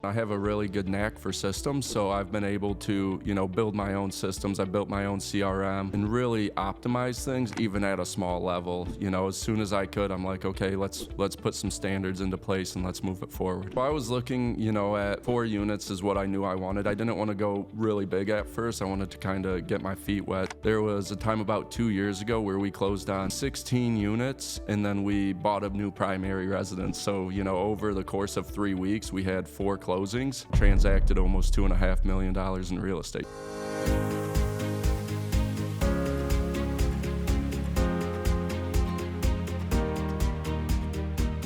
I have a really good knack for systems, so I've been able to, build my own systems. I built my own CRM and really optimize things even at a small level. As soon as I could, I'm like, okay, let's put some standards into place and let's move it forward. So I was looking, at 4 units is what I knew I wanted. I didn't want to go really big at first. I wanted to kind of get my feet wet. There was a time about 2 years ago where we closed on 16 units and then we bought a new primary residence. So, over the course of 3 weeks, we had 4 closings, transacted almost $2.5 million in real estate.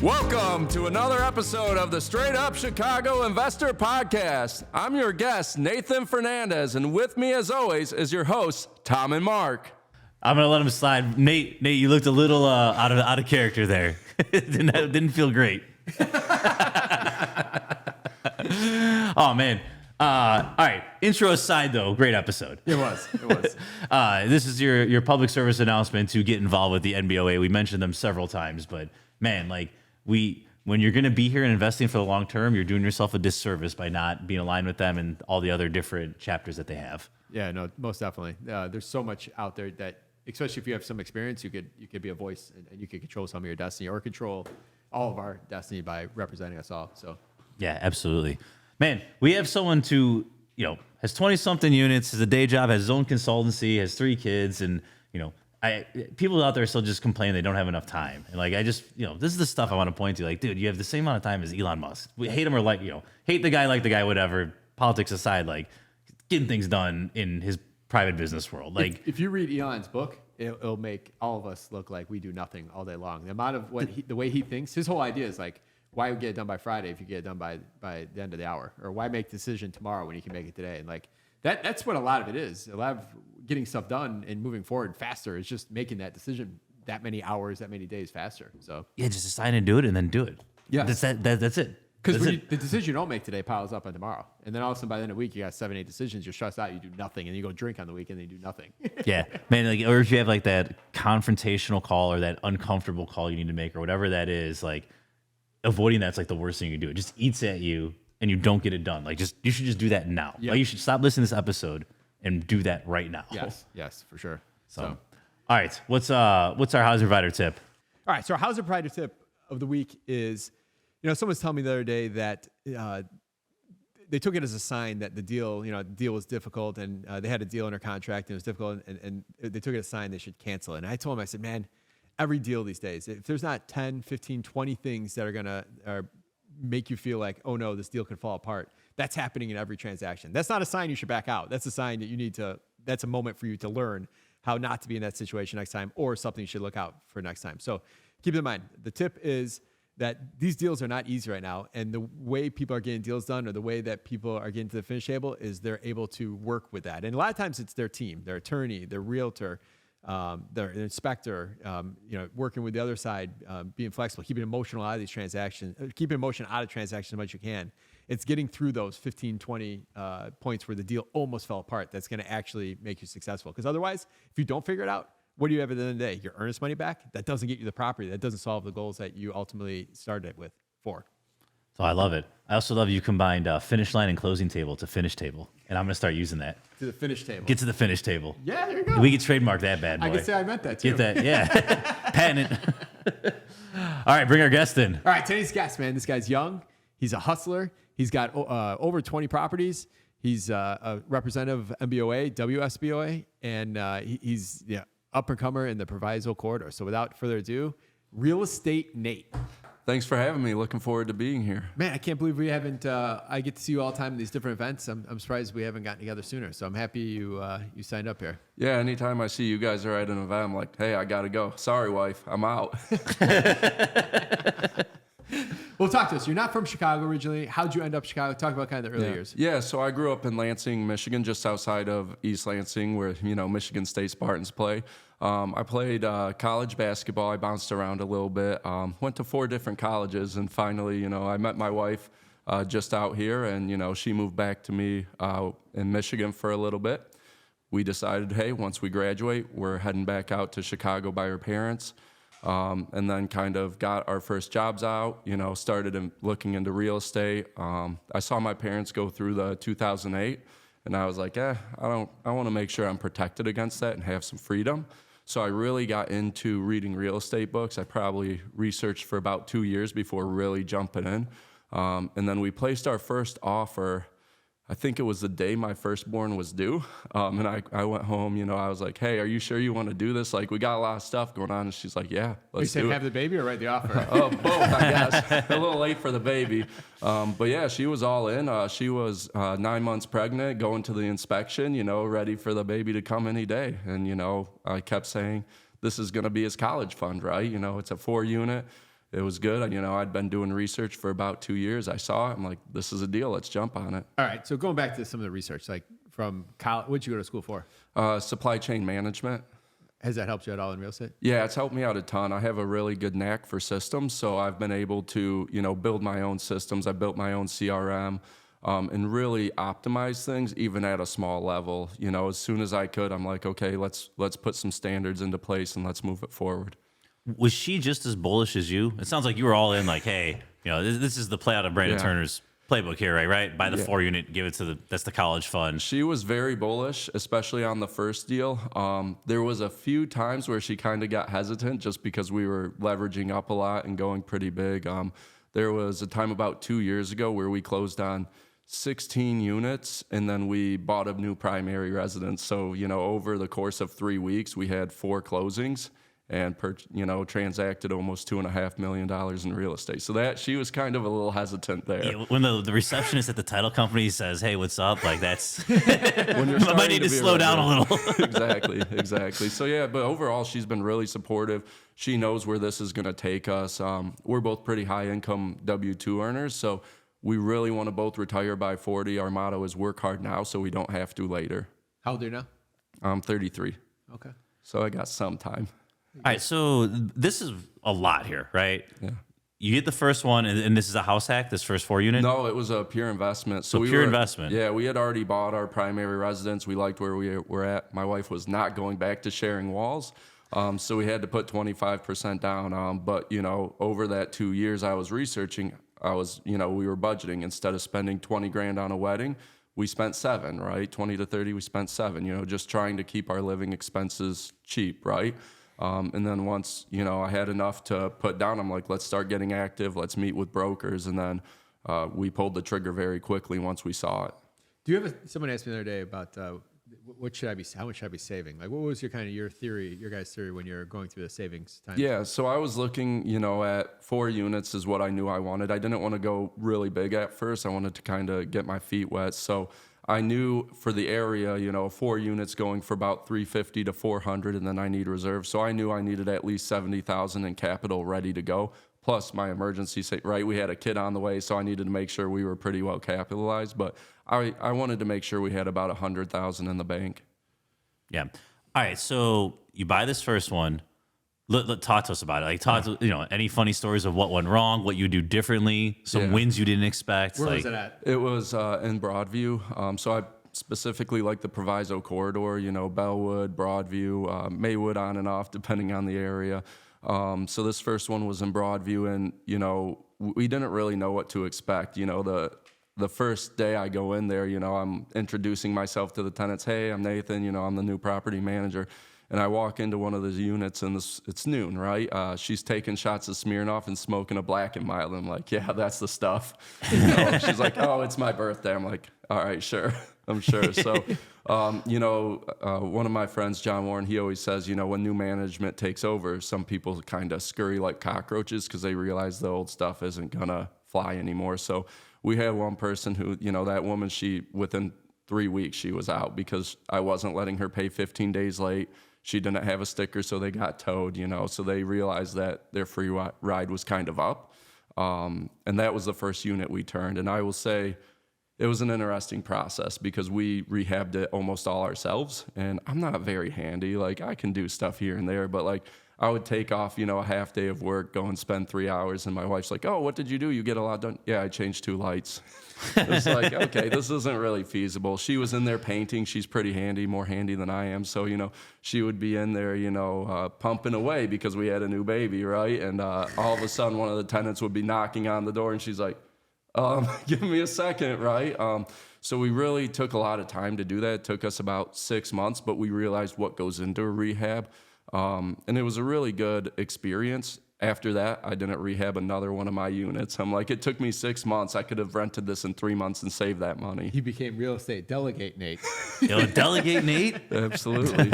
Welcome to another episode of the Straight Up Chicago Investor Podcast. I'm your guest, Nathan Fernandez, and with me as always is your hosts, Tom and Mark. I'm going to let him slide. Nate, you looked a little out of character there. didn't feel great. Oh, man. All right. Intro aside, though, great episode. It was. This is your public service announcement to get involved with the NBOA. We mentioned them several times, but, man, when you're going to be here and investing for the long term, you're doing yourself a disservice by not being aligned with them and all the other different chapters that they have. Yeah, no, most definitely. There's so much out there that, especially if you have some experience, you could be a voice and you could control some of your destiny or control all of our destiny by representing us all. So, yeah, absolutely. Man, we have someone has 20-something units, has a day job, has his own consultancy, has 3 kids, and, people out there still just complain they don't have enough time. And, this is the stuff I want to point to. Dude, you have the same amount of time as Elon Musk. We hate him or hate the guy, like the guy, whatever, politics aside, getting things done in his private business world. If you read Elon's book, it'll make all of us look like we do nothing all day long. The amount of the way he thinks, his whole idea is why get it done by Friday if you get it done by the end of the hour? Or why make a decision tomorrow when you can make it today? And that's what a lot of it is. A lot of getting stuff done and moving forward faster is just making that decision that many hours, that many days faster. So yeah, just decide to do it and then do it. Yeah, that's it. Because the decision you don't make today piles up on tomorrow. And then all of a sudden by the end of the week, you got 7-8 decisions, you're stressed out, you do nothing, and you go drink on the weekend and you do nothing. Yeah, man, or if you have that confrontational call or that uncomfortable call you need to make or whatever that is, avoiding that's the worst thing you can do. It just eats at you and you don't get it done. You should just do that now. Yep. You should stop listening to this episode and do that right now. Yes, for sure. So, all right, what's our housing provider tip? All right, so our housing provider tip of the week is, someone was telling me the other day that they took it as a sign that the deal was difficult and they had a deal under contract and it was difficult and they took it as a sign they should cancel it. And I told them, I said, man, every deal these days, if there's not 10, 15, 20 things that are going to make you feel like, oh no, this deal could fall apart, that's happening in every transaction. That's not a sign you should back out. That's a sign that that's a moment for you to learn how not to be in that situation next time or something you should look out for next time. So keep it in mind. The tip is that these deals are not easy right now. And the way people are getting deals done or the way that people are getting to the finish table is they're able to work with that. And a lot of times it's their team, their attorney, their realtor, their inspector, working with the other side, being flexible, keeping emotion out of transactions as much as you can. It's getting through those 15, 20 points where the deal almost fell apart that's going to actually make you successful. Because otherwise, if you don't figure it out, what do you have at the end of the day? Your earnest money back? That doesn't get you the property. That doesn't solve the goals that you ultimately started it with for. So I love it. I also love you combined finish line and closing table to finish table. And I'm going to start using that. To the finish table. Get to the finish table. Yeah, there you go. We can trademark that bad boy. I can say I meant that too. Get that, yeah. Patent it. All right, bring our guest in. All right, today's guest, man. This guy's young. He's a hustler. He's got over 20 properties. He's a representative of MBOA, WSBOA, and he's up and comer in the Provisal Corridor. So without further ado, Real Estate Nate. Thanks for having me. Looking forward to being here. Man, I can't believe we haven't. I get to see you all the time in these different events. I'm surprised we haven't gotten together sooner. So I'm happy you signed up here. Yeah, anytime I see you guys are at an event, I'm like, hey, I got to go. Sorry, wife, I'm out. Well, talk to us. You're not from Chicago originally. How'd you end up Chicago? Talk about kind of the early years. Yeah, so I grew up in Lansing, Michigan, just outside of East Lansing, where Michigan State Spartans play. I played college basketball. I bounced around a little bit. Went to 4 different colleges, and finally, I met my wife just out here, and she moved back to me in Michigan for a little bit. We decided, hey, once we graduate, we're heading back out to Chicago by her parents. and then kind of got our first jobs out, started looking into real estate. I saw my parents go through the 2008, and I was like, I want to make sure I'm protected against that and have some freedom. So I really got into reading real estate books. I probably researched for about 2 years before really jumping in. And then we placed our first offer. I think it was the day my firstborn was due. And I went home, I was like, hey, are you sure you want to do this? Like, we got a lot of stuff going on. And she's like, yeah, let's do it. You said have the baby or write the offer? Both, I guess. A little late for the baby. But yeah, she was all in. She was 9 months pregnant, going to the inspection, ready for the baby to come any day. And, I kept saying, this is going to be his college fund, right? It's a 4-unit. It was good. I'd been doing research for about 2 years. I saw it. I'm like, this is a deal. Let's jump on it. All right. So going back to some of the research, like from college, what did you go to school for? Supply chain management. Has that helped you at all in real estate? Yeah, it's helped me out a ton. I have a really good knack for systems. So I've been able to, build my own systems. I built my own CRM and really optimize things even at a small level. As soon as I could, I'm like, okay, let's put some standards into place and let's move it forward. Was she just as bullish as you? It sounds like you were all in, like, hey, this is the play out of Brandon Turner's playbook here, right? Buy the 4-unit, give it to that's the college fund. She was very bullish, especially on the first deal. There was a few times where she kind of got hesitant just because we were leveraging up a lot and going pretty big. There was a time about 2 years ago where we closed on 16 units and then we bought a new primary residence. So, over the course of 3 weeks, we had 4 closings and transacted almost $2.5 million in real estate. So that she was kind of a little hesitant there. Yeah, when the receptionist at the title company says, "Hey, what's up?" Like that's when you're I might need to slow down a little. Exactly. So yeah, but overall, she's been really supportive. She knows where this is going to take us. We're both pretty high income W-2 earners, so we really want to both retire by 40. Our motto is work hard now, so we don't have to later. How old are you now? I'm 33. Okay. So I got some time. All right, so this is a lot here, right? Yeah. You get the first one, and this is a house hack, this first 4-unit? No, it was a pure investment. So pure investment. Yeah, we had already bought our primary residence. We liked where we were at. My wife was not going back to sharing walls, so we had to put 25% down. But, over that 2 years I was researching, we were budgeting. Instead of spending 20 grand on a wedding, we spent 7, right? 20 to 30, we spent 7, just trying to keep our living expenses cheap, right? And then once, I had enough to put down, I'm like, let's start getting active. Let's meet with brokers. And then we pulled the trigger very quickly once we saw it. Do you have someone asked me the other day about how much should I be saving? Like, what was your guys' theory when you're going through the savings time? Yeah, so I was looking, at 4 units is what I knew I wanted. I didn't want to go really big at first. I wanted to kind of get my feet wet. So I knew for the area, 4 units going for about 350 to 400, and then I need reserves. So I knew I needed at least 70,000 in capital ready to go. Plus my emergency, right? We had a kid on the way, so I needed to make sure we were pretty well capitalized. But I wanted to make sure we had about 100,000 in the bank. Yeah. All right. So you buy this first one. Talk to us about it. Like, talk to, any funny stories of what went wrong, what you do differently, some wins you didn't expect. Where was it at? It was in Broadview. So I specifically like the Provisal Corridor, Bellwood, Broadview, Maywood on and off, depending on the area. So this first one was in Broadview, and, we didn't really know what to expect. The first day I go in there, I'm introducing myself to the tenants. Hey, I'm Nathan, I'm the new property manager. And I walk into one of the units, and it's noon, right? She's taking shots of Smirnoff and smoking a Black and Mild. I'm like, yeah, that's the stuff. She's like, oh, it's my birthday. I'm like, all right, sure. I'm sure. So, one of my friends, John Warren, he always says, when new management takes over, some people kind of scurry like cockroaches because they realize the old stuff isn't going to fly anymore. So we had one person who, that woman, within 3 weeks, she was out because I wasn't letting her pay 15 days late. She didn't have a sticker, so they got towed, so they realized that their free ride was kind of up. And that was the first unit we turned. And I will say, it was an interesting process because we rehabbed it almost all ourselves. And I'm not very handy. Like, I can do stuff here and there, but like, I would take off, a half day of work, go and spend 3 hours. And my wife's like, oh, what did you do? You get a lot done. Yeah, I changed 2 lights. It's like, okay, this isn't really feasible. She was in there painting. She's pretty handy, more handy than I am. So, she would be in there, pumping away because we had a new baby, right? And all of a sudden, one of the tenants would be knocking on the door and she's like, give me a second, right? So we really took a lot of time to do that. It took us about 6 months, but we realized what goes into a rehab. And it was a really good experience. After that, I didn't rehab another one of my units. I'm like, it took me 6 months. I could have rented this in 3 months and saved that money. He became real estate delegate Nate. Delegate Nate? Absolutely.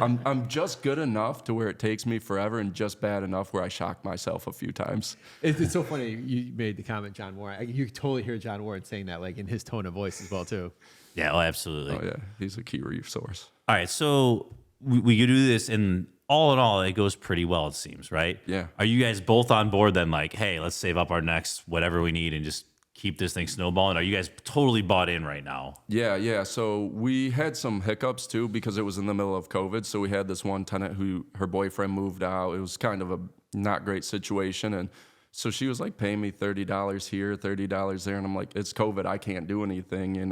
I'm just good enough to where it takes me forever and just bad enough where I shock myself a few times. It's so funny you made the comment, John Warren. You totally hear John Warren saying that, like in his tone of voice as well, too. Yeah, oh, absolutely. Oh, yeah. He's a key resource. All right, so we could do this, and all in all, it goes pretty well, it seems, right? Yeah. Are you guys both on board then, like, hey, let's save up our next whatever we need and just keep this thing snowballing? Are you guys totally bought in right now? Yeah. So we had some hiccups too because it was in the middle of COVID. So we had this one tenant who her boyfriend moved out. It was kind of a not great situation. And so she was like paying me $30 here, $30 there. And I'm like, it's COVID. I can't do anything,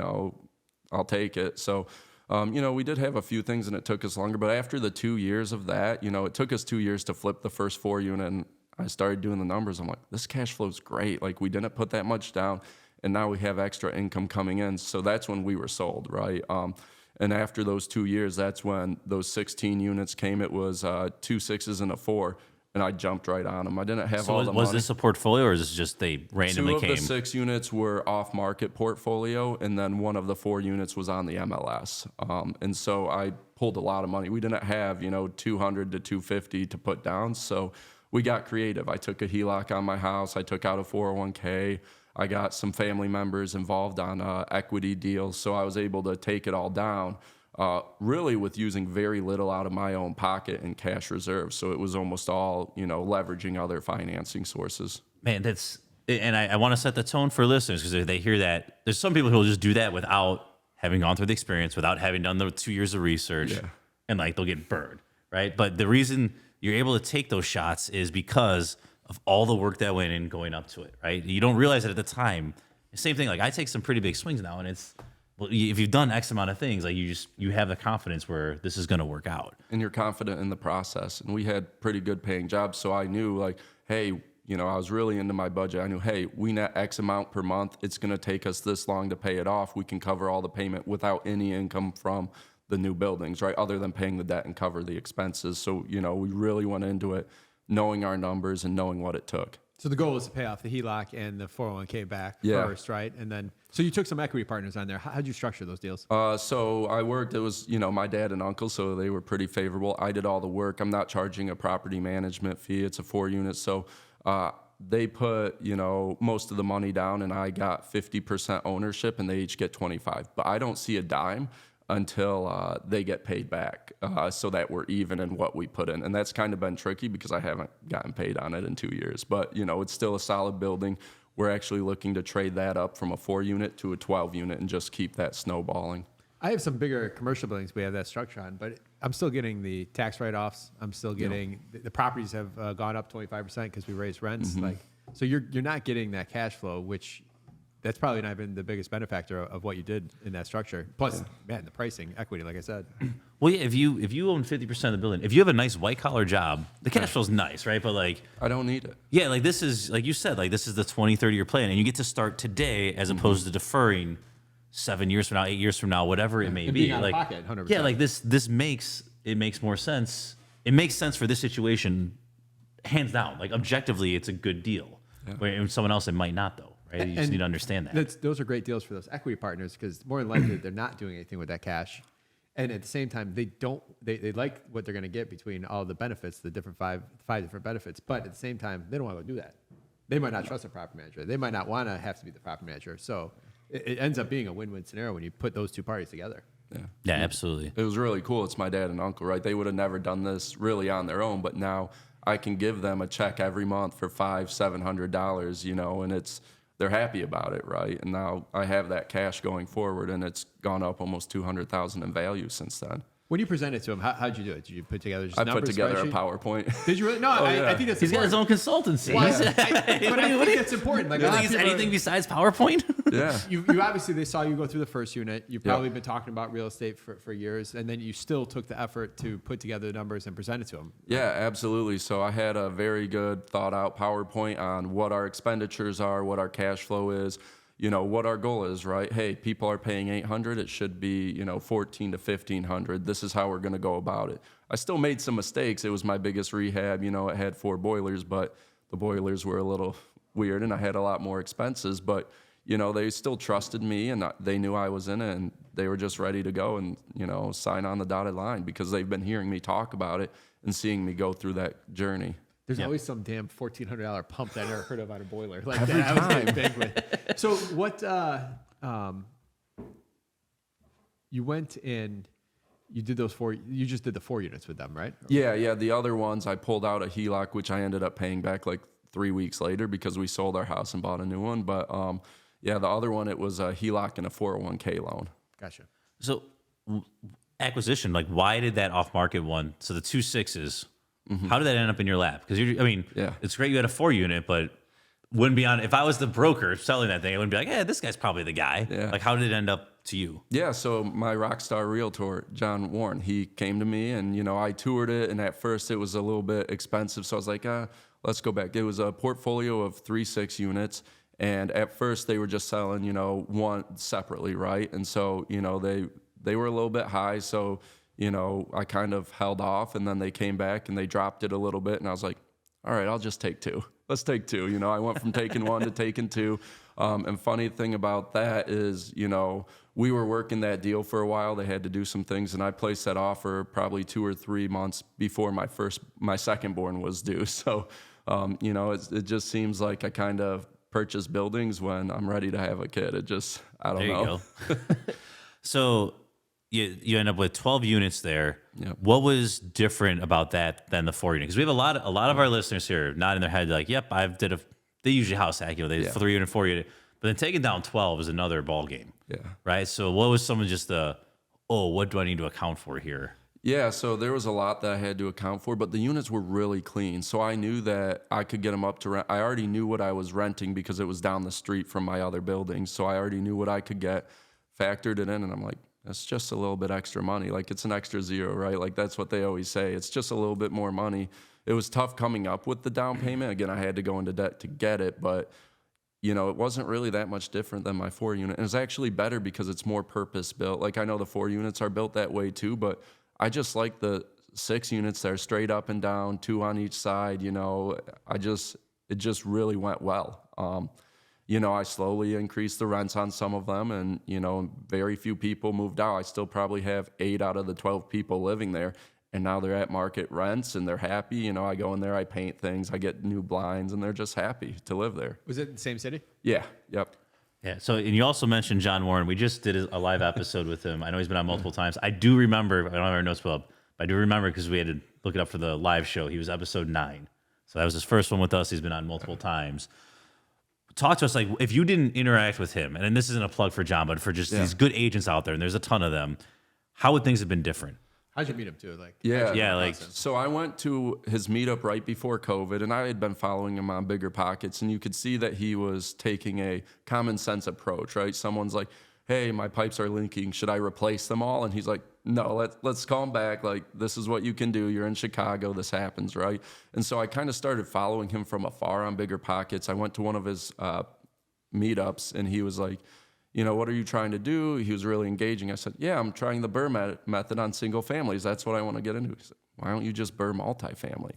I'll take it. So we did have a few things and it took us longer, but after the 2 years of that, it took us 2 years to flip the first 4 unit, and I started doing the numbers. I'm like, this cash flow is great. Like, we didn't put that much down, and now we have extra income coming in. So that's when we were sold, right? And after those 2 years, that's when those 16 units came. It was 2 6s and a 4. And I jumped right on them. I didn't have all the money. Was this a portfolio, or is this just they randomly came? 2 of the 6 units were off-market portfolio, and then 1 of the 4 units was on the MLS. And so I pulled a lot of money. We didn't have, 200 to 250 to put down, so we got creative. I took a HELOC on my house. I took out a 401k. I got some family members involved on equity deals, so I was able to take it all down. Really with using very little out of my own pocket and cash reserves. So it was almost all, leveraging other financing sources. Man, I want to set the tone for listeners because if they hear that, there's some people who will just do that without having gone through the experience, without having done the 2 years of research, and like they'll get burned, right? But the reason you're able to take those shots is because of all the work that went in going up to it, right? You don't realize it at the time. Same thing, like I take some pretty big swings now, and it's, well, if you've done X amount of things, like you have the confidence where this is going to work out. And you're confident in the process. And we had pretty good paying jobs. So I knew like, hey, I was really into my budget. I knew, hey, we net X amount per month. It's going to take us this long to pay it off. We can cover all the payment without any income from the new buildings, right? Other than paying the debt and cover the expenses. So, we really went into it knowing our numbers and knowing what it took. So the goal was to pay off the HELOC and the 401k back first, right? And then, so you took some equity partners on there. How'd you structure those deals? So I worked, it was, my dad and uncle, so they were pretty favorable. I did all the work. I'm not charging a property management fee. It's a 4 unit. So they put, most of the money down, and I got 50% ownership, and they each get 25. But I don't see a dime until they get paid back, so that we're even in what we put in. And that's kind of been tricky because I haven't gotten paid on it in 2 years. But, it's still a solid building. We're actually looking to trade that up from a 4 unit to a 12 unit and just keep that snowballing. I have some bigger commercial buildings we have that structure on, but I'm still getting the tax write-offs. I'm still getting, the properties have gone up 25% because we raised rents. Mm-hmm. So you're not getting that cash flow, which that's probably not been the biggest benefactor of what you did in that structure. Plus, man, the pricing, equity, like I said. Well, yeah, if you own 50% of the building, if you have a nice white collar job, the cash flow's nice, right? But like, I don't need it. Yeah, like this is, like you said, like this is the 20, 30 year plan, and you get to start today as opposed to deferring 7 years from now, 8 years from now, whatever it may And be. being out Like, of pocket, 100%. yeah, like this makes more sense. It makes sense for this situation, hands down. Like objectively, it's a good deal. Where in someone else, it might not though. Right? You just need to understand that. Those are great deals for those equity partners because more than likely they're not doing anything with that cash. And at the same time, they like what they're going to get between all the benefits, the different five different benefits. But at the same time, they don't want to go do that. They might not trust a property manager. They might not want to have to be the property manager. So it ends up being a win-win scenario when you put those two parties together. Yeah, absolutely. It was really cool. It's my dad and uncle, right? They would have never done this really on their own, but now I can give them a check every month for $500-$700, and they're happy about it, right? And now I have that cash going forward, and it's gone up almost 200,000 in value since then. When you present it to him, how'd you do it? Did you put together just I numbers, put together a spreadsheet? PowerPoint. Did you really? No, I think that's He's got important. his own consultancy. Well, He's- but I think that's important. Like, you a lot think of it's people are- anything besides PowerPoint? Yeah. You obviously, they saw you go through the first unit. You've probably been talking about real estate for years, and then you still took the effort to put together the numbers and present it to them. Yeah, absolutely. So I had a very good thought out PowerPoint on what our expenditures are, what our cash flow is, you know, what our goal is, right? Hey, people are paying $800. It should be, you know, $1,400 to $1,500. This is how we're going to go about it. I still made some mistakes. It was my biggest rehab. You know, it had 4 boilers, but the boilers were a little weird and I had a lot more expenses, but you know, they still trusted me and they knew I was in it and they were just ready to go and, you know, sign on the dotted line because they've been hearing me talk about it and seeing me go through that journey. There's always some damn $1,400 pump that I never heard of on a boiler. Like Every that, I was time. getting big with. So what? You went and you did those 4. You just did the 4 units with them, right? Yeah. The other ones, I pulled out a HELOC, which I ended up paying back like 3 weeks later because we sold our house and bought a new one. But yeah, the other one, it was a HELOC and a 401k loan. Gotcha. So acquisition, like why did that off market one? So the 2 6s, how did that end up in your lap? Because I mean, Yeah. it's great you had a 4 unit, but wouldn't be on. If I was the broker selling that thing, I wouldn't be like, hey, this guy's probably the guy. Yeah. Like, how did it end up to you? Yeah, so my rock star realtor, John Warren, he came to me and, you know, I toured it. And at first it was a little bit expensive. So I was like, let's go back. It was a portfolio of 3 6 units. And at first they were just selling, you know, one separately, right? And so, you know, they were a little bit high. So, you know, I kind of held off and then they came back and they dropped it a little bit. And I was like, all right, I'll just take 2. Let's take 2. You know, I went from taking 1 to taking 2. And funny thing about that is, you know, we were working that deal for a while. They had to do some things, and I placed that offer probably 2 or 3 months before my second born was due. So, you know, it just seems like I kind of purchase buildings when I'm ready to have a kid. It just, I don't There you know. go. So you end up with 12 units there. Yep. What was different about that than the 4 unit? Because we have a lot of our listeners here nodding their head like, yep, they usually house hack, you know, they 3 unit, 4 unit, but then taking down 12 is another ball game. Yeah. Right. So what was some of just what do I need to account for here? Yeah, so there was a lot that I had to account for, but the units were really clean. So I knew that I could get them up to rent. I already knew what I was renting because it was down the street from my other buildings. So I already knew what I could get, factored it in, and I'm like, that's just a little bit extra money. Like, it's an extra 0, right? Like, that's what they always say. It's just a little bit more money. It was tough coming up with the down payment. Again, I had to go into debt to get it, but you know, it wasn't really that much different than my 4 unit. And it's actually better because it's more purpose built. Like, I know the 4 units are built that way too, but I just like the 6 units that are straight up and down, 2 on each side. You know, it just really went well. You know, I slowly increased the rents on some of them, and, you know, very few people moved out. I still probably have 8 out of the 12 people living there, and now they're at market rents and they're happy. You know, I go in there, I paint things, I get new blinds, and they're just happy to live there. Was it in the same city? Yeah, yep. Yeah. So, and you also mentioned John Warren. We just did a live episode with him. I know he's been on multiple times. I do remember, I don't have our notes pulled up, but I do remember because we had to look it up for the live show. He was episode 9. So that was his first one with us. He's been on multiple times. Talk to us, like, if you didn't interact with him, and this isn't a plug for John, but for just these good agents out there, and there's a ton of them, how would things have been different? How'd you meet him too? Like, Yeah, like, So I went to his meetup right before COVID, and I had been following him on Bigger Pockets, and you could see that he was taking a common sense approach, right? Someone's like, hey, my pipes are leaking. Should I replace them all? And he's like, no, let's call him back. Like, this is what you can do. You're in Chicago. This happens, right? And so I kind of started following him from afar on Bigger Pockets. I went to one of his meetups, and he was like, you know, what are you trying to do? He was really engaging. I said, yeah, I'm trying the BRRRR method on single families. That's what I want to get into. He said, why don't you just BRRRR multifamily?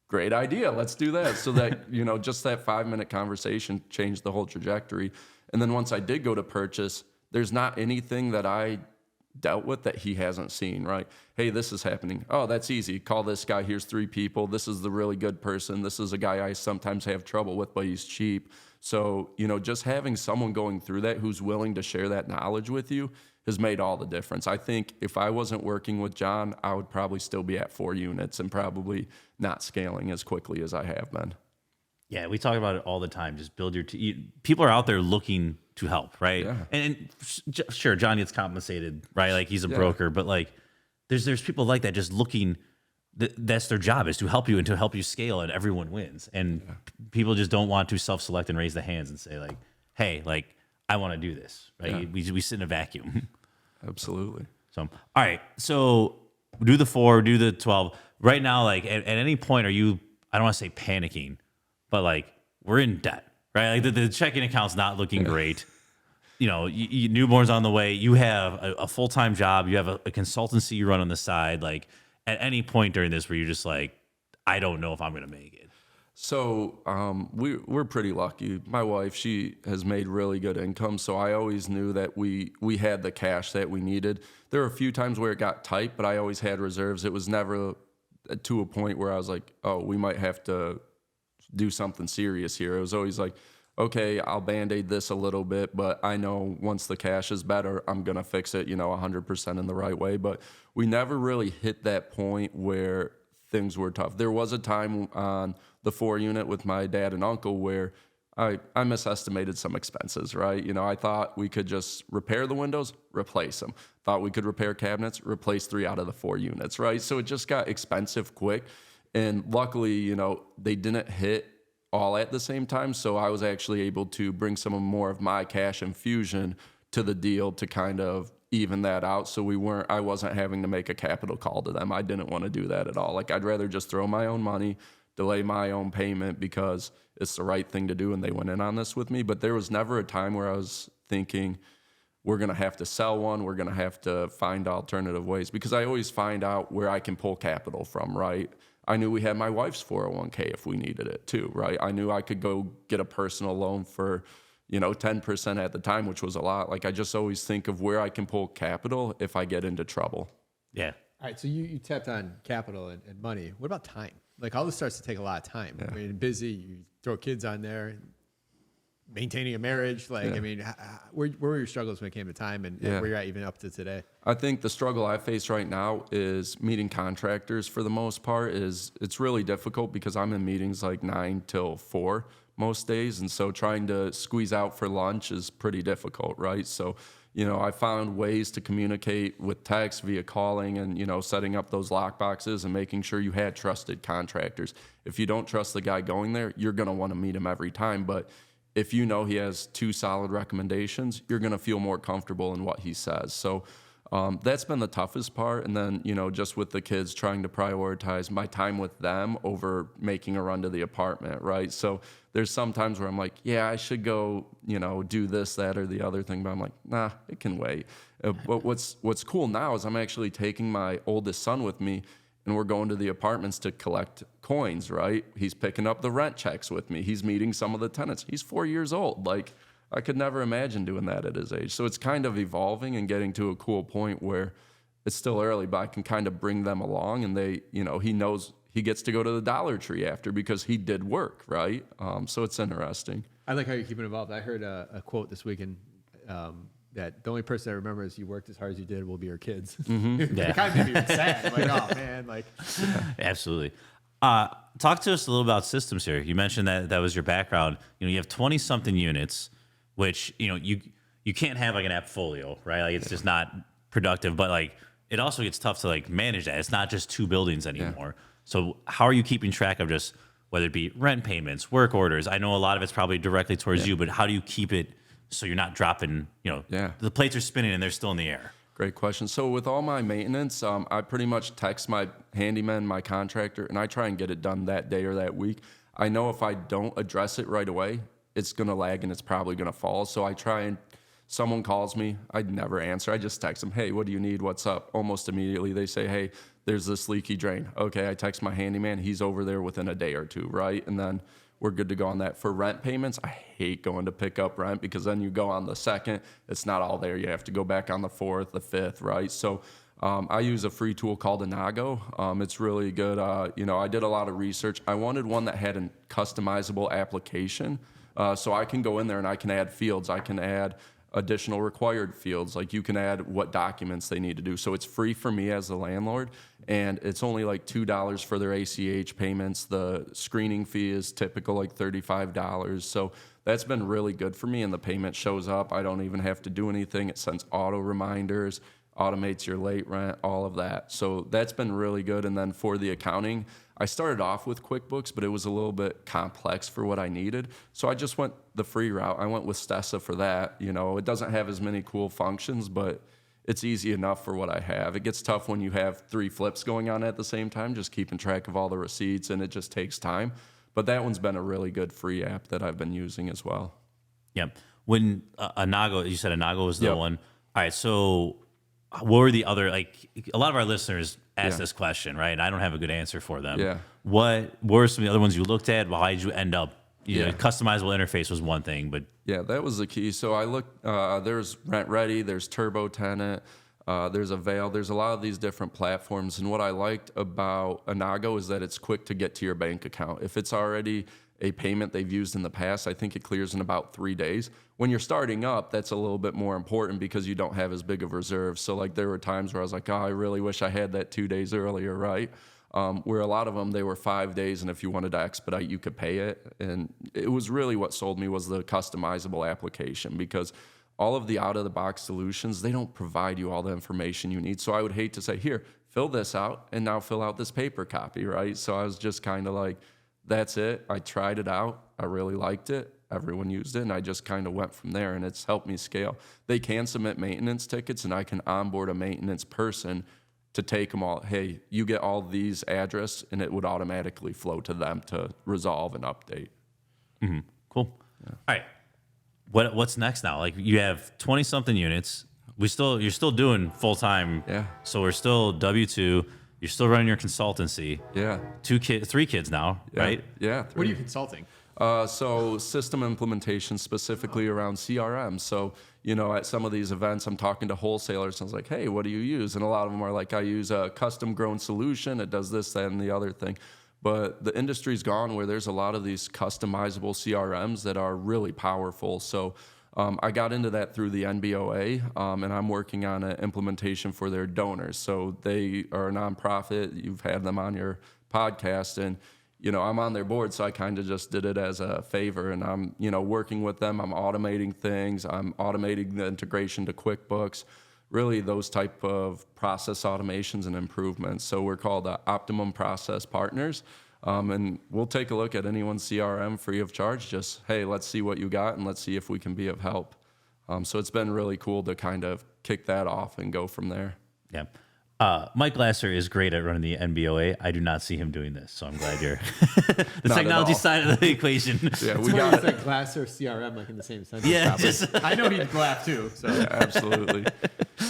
Great idea. Let's do that. So that, you know, just that 5-minute conversation changed the whole trajectory. And then once I did go to purchase, there's not anything that I dealt with that he hasn't seen, right? Hey, this is happening. Oh, that's easy. Call this guy. Here's 3 people. This is the really good person. This is a guy I sometimes have trouble with, but he's cheap. So, you know, just having someone going through that who's willing to share that knowledge with you has made all the difference. I think if I wasn't working with John, I would probably still be at 4 units and probably not scaling as quickly as I have been. Yeah, we talk about it all the time. Just build your people are out there looking to help, right? Yeah. And sure, John gets compensated, right? Like he's a broker, but like there's people like that just looking. That's their job, is to help you and to help you scale, and everyone wins. And people just don't want to self-select and raise the hands and say like, "Hey, like I want to do this." Right? Yeah. We sit in a vacuum. Absolutely. So, all right. So do the 4, do the 12. Right now, like at any point, are you? I don't want to say panicking, but like we're in debt, right? Like the checking account's not looking great. You know, newborn's on the way. You have a full-time job. You have a consultancy you run on the side. Like at any point during this where you're just like, I don't know if I'm going to make it. So we're pretty lucky. My wife, she has made really good income, so I always knew that we had the cash that we needed. There were a few times where it got tight, but I always had reserves. It was never to a point where I was like, oh, we might have to do something serious here. It was always like, okay, I'll Band-Aid this a little bit, but I know once the cash is better, I'm going to fix it, 100% in the right way. But we never really hit that point where things were tough. There was a time on the 4 unit with my dad and uncle where I misestimated some expenses, right? I thought we could just repair the windows, replace them. Thought we could repair cabinets, replace 3 out of the 4 units, right? So it just got expensive quick. And luckily, they didn't hit all at the same time. So I was actually able to bring some more of my cash infusion to the deal to kind of even that out. So I wasn't having to make a capital call to them. I didn't want to do that at all. Like I'd rather just throw my own money, delay my own payment because it's the right thing to do. And they went in on this with me, but there was never a time where I was thinking we're going to have to sell one. We're going to have to find alternative ways, because I always find out where I can pull capital from, right? I knew we had my wife's 401k if we needed it too, right? I knew I could go get a personal loan for, 10% at the time, which was a lot. Like I just always think of where I can pull capital if I get into trouble. Yeah. All right. So you tapped on capital and money. What about time? Like all this starts to take a lot of time. Yeah. I mean, busy, you throw kids on there, maintaining a marriage. Like, I mean, where were your struggles when it came to time and where you're at even up to today? I think the struggle I face right now is meeting contractors for the most part. It's really difficult because I'm in meetings like 9 till 4 most days. And so trying to squeeze out for lunch is pretty difficult, right? So, I found ways to communicate with text via calling and, setting up those lock boxes and making sure you had trusted contractors. If you don't trust the guy going there, you're going to want to meet him every time. But if he has 2 solid recommendations, you're going to feel more comfortable in what he says. So that's been the toughest part. And then, just with the kids, trying to prioritize my time with them over making a run to the apartment, right? So there's some times where I'm like, yeah, I should go, do this, that, or the other thing. But I'm like, nah, it can wait. But what's cool now is I'm actually taking my oldest son with me, and we're going to the apartments to collect coins, right? He's picking up the rent checks with me. He's meeting some of the tenants. He's 4 years old. Like, I could never imagine doing that at his age. So it's kind of evolving and getting to a cool point where it's still early, but I can kind of bring them along, and they, he knows he gets to go to the Dollar Tree after because he did work, right? So it's interesting. I like how you're keeping involved. I heard a quote this weekend that the only person that remembers you worked as hard as you did will be your kids. Mm-hmm. Yeah. It kind of made me sad. Like, oh man, like. Absolutely. Talk to us a little about systems here. You mentioned that was your background. You have 20 something units, which, you can't have like an appfolio, right? Like it's just not productive, but like it also gets tough to like manage that. It's not just 2 buildings anymore. Yeah. So how are you keeping track of just whether it be rent payments, work orders? I know a lot of it's probably directly towards you, but how do you keep it so you're not dropping, the plates are spinning and they're still in the air? Great question. So with all my maintenance, I pretty much text my handyman, my contractor, and I try and get it done that day or that week. I know if I don't address it right away, it's going to lag and it's probably going to fall. So I try and, someone calls me, I'd never answer. I just text them, hey, what do you need? What's up? Almost immediately they say, hey, there's this leaky drain. Okay, I text my handyman. He's over there within a day or 2, right? And then we're good to go on that. For rent payments, I hate going to pick up rent because then you go on the 2nd, it's not all there. You have to go back on the 4th, the 5th, right? So I use a free tool called Anago. It's really good. I did a lot of research. I wanted one that had a customizable application. So I can go in there and I can add fields. I can add additional required fields. Like you can add what documents they need to do. So it's free for me as the landlord, and it's only like $2 for their ACH payments. The screening fee is typical like $35. So that's been really good for me, and the payment shows up. I don't even have to do anything. It sends auto reminders, automates your late rent, all of that. So that's been really good. And then for the accounting, I started off with QuickBooks, but it was a little bit complex for what I needed. So I just went the free route. I went with Stessa for that. You know, it doesn't have as many cool functions, but it's easy enough for what I have. It gets tough when you have 3 flips going on at the same time, just keeping track of all the receipts, and it just takes time. But that one's been a really good free app that I've been using as well. Yep. When Anago, you said Anago was the Yep. one. All right. So what were the other, like a lot of our listeners ask this question, right? And I don't have a good answer for them. Yeah. What were some of the other ones you looked at? Why did you end up, you know, Yeah. customizable interface was one thing, but Yeah, that was the key. So I looked, there's Rent Ready, there's Turbo Tenant, there's Avail, there's a lot of these different platforms. And what I liked about Anago is that it's quick to get to your bank account. If it's already a payment they've used in the past, I think it clears in about 3 days. When you're starting up, that's a little bit more important because you don't have as big of reserves. So like there were times where I was like, oh, I really wish I had that 2 days earlier, right? Where a lot of them, they were 5 days, and if you wanted to expedite, you could pay it. And it was really what sold me was the customizable application, because all of the out-of-the-box solutions, they don't provide you all the information you need. So I would hate to say, here, fill this out, and now fill out this paper copy, right? So I was just kind of like, that's it. I tried it out. I really liked it. Everyone used it, and I just kind of went from there, and it's helped me scale. They can submit maintenance tickets, and I can onboard a maintenance person to take them all. Hey, you get all these address, and it would automatically flow to them to resolve and update. cool. Yeah. All right. What's next now? Like you have 20 something units. You're still doing full time. Yeah. So we're still W-2. You're still running your consultancy. Yeah. 3 kids now, Yeah. right? Yeah. What are you consulting? So system implementation specifically around CRM. So, you know, at some of these events, I'm talking to wholesalers, and I was like, hey, what do you use? And a lot of them are like, I use a custom grown solution. It does this, that, and the other thing. But the industry's gone where there's a lot of these customizable CRMs that are really powerful. So I got into that through the NBOA, and I'm working on an implementation for their donors. So they are a nonprofit. You've had them on your podcast, and you know, I'm on their board, so I kind of just did it as a favor, and I'm, you know, working with them. I'm automating things. I'm automating the integration to QuickBooks, really those type of process automations and improvements. So we're called Optimum Process Partners, and we'll take a look at anyone's CRM free of charge. Just, hey, let's see what you got, and let's see if we can be of help. So it's been really cool to kind of kick that off and go from there. Yeah. Mike Glasser is great at running the NBOA. I do not see him doing this, so I'm glad you're the Not technology at all. side of the equation. Yeah, It's we funny got it's it. like Glasser CRM, like in the same sentence. Yeah, probably. just- I know he'd laugh too. So Yeah, absolutely.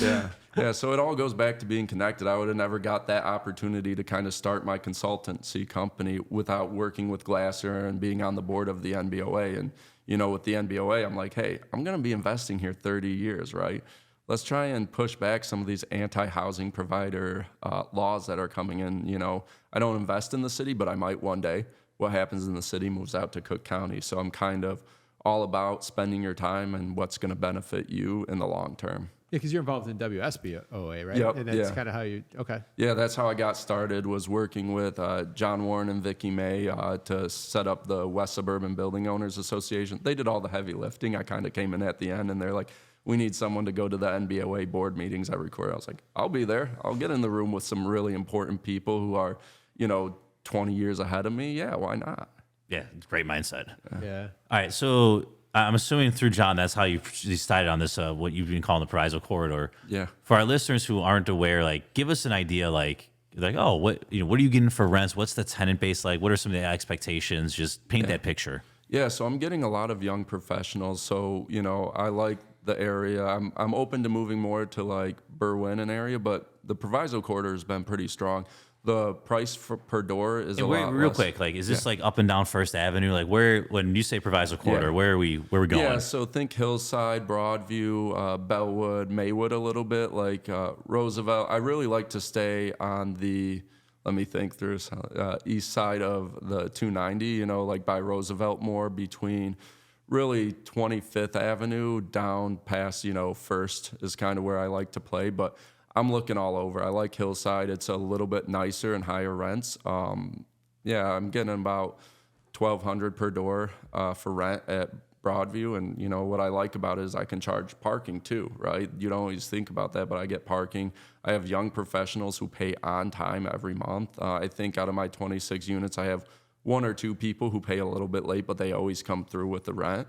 Yeah. So it all goes back to being connected. I would have never got that opportunity to kind of start my consultancy company without working with Glasser and being on the board of the NBOA. And, you know, with the NBOA, I'm like, hey, I'm going to be investing here 30 years, right? Let's try and push back some of these anti-housing provider laws that are coming in. You know, I don't invest in the city, but I might one day. What happens in the city moves out to Cook County. So I'm kind of all about spending your time and what's going to benefit you in the long term. yeah, because you're involved in WSBOA, right? Yep, And that's yeah. kind of how you. Okay. Yeah, that's how I got started, was working with John Warren and Vicky May to set up the West Suburban Building Owners Association. They did all the heavy lifting. I kind of came in at the end, and they're like, we need someone to go to the NBOA board meetings every quarter. I was like, I'll be there. I'll get in the room with some really important people who are, you know, 20 years ahead of me. Yeah, why not? Yeah, it's a great mindset. Yeah. All right, so I'm assuming through John, that's how you decided on this, what you've been calling the Provisal Corridor. Yeah. For our listeners who aren't aware, like, give us an idea, like, oh, what are you getting for rents? What's the tenant base like? What are some of the expectations? Just paint that picture. Yeah, so I'm getting a lot of young professionals. So, you know, I like the area. I'm open to moving more to like Berwyn and area, but the Provisal Corridor has been pretty strong. The price per door is a lot Real less. quick, like, is this like up and down First Avenue? Like, where, when you say Provisal Corridor, where are we going? Yeah, so think Hillside, Broadview, Bellwood, Maywood a little bit, like Roosevelt. I really like to stay on the, let me think through, east side of the 290, you know, like by Roosevelt more, between really 25th Avenue down past, First is kind of where I like to play, but I'm looking all over. I like Hillside. It's a little bit nicer and higher rents. Yeah, I'm getting about $1,200 per door for rent at Broadview, and what I like about it is I can charge parking too, right? You don't always think about that, but I get parking. I have young professionals who pay on time every month. I think out of my 26 units, I have 1 or 2 people who pay a little bit late, but they always come through with the rent.